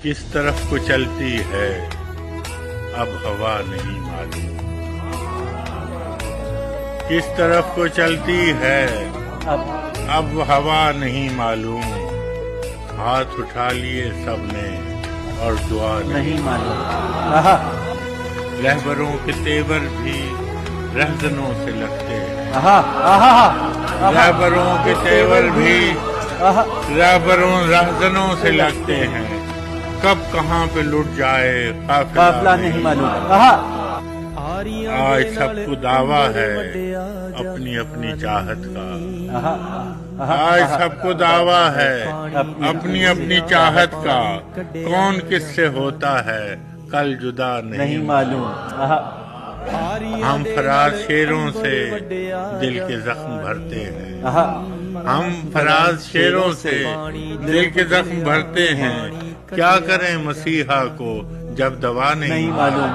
किस तरफ को चलती है अब हवा नहीं मालूम। किस तरफ को चलती है अब हवा नहीं मालूम। हाथ उठा लिए सबने और दुआ नहीं मालूम। रहबरों के तेवर भी रहजनों से लगते हैं। रहबरों के तेवर भी रहजनों से लगते हैं। कब कहाँ पे लुट जाए काफिला नहीं मालूम। आज सबको दावा है अपनी अपनी चाहत का। आज सबको दावा है अपनी अपनी चाहत का। कौन किससे होता है कल जुदा नहीं मालूम। हम फराज शेरों से दिल के जख्म भरते हैं। हम फराज शेरों से दिल के जख्म भरते हैं। क्या करें मसीहा को जब दवा नहीं मालूम।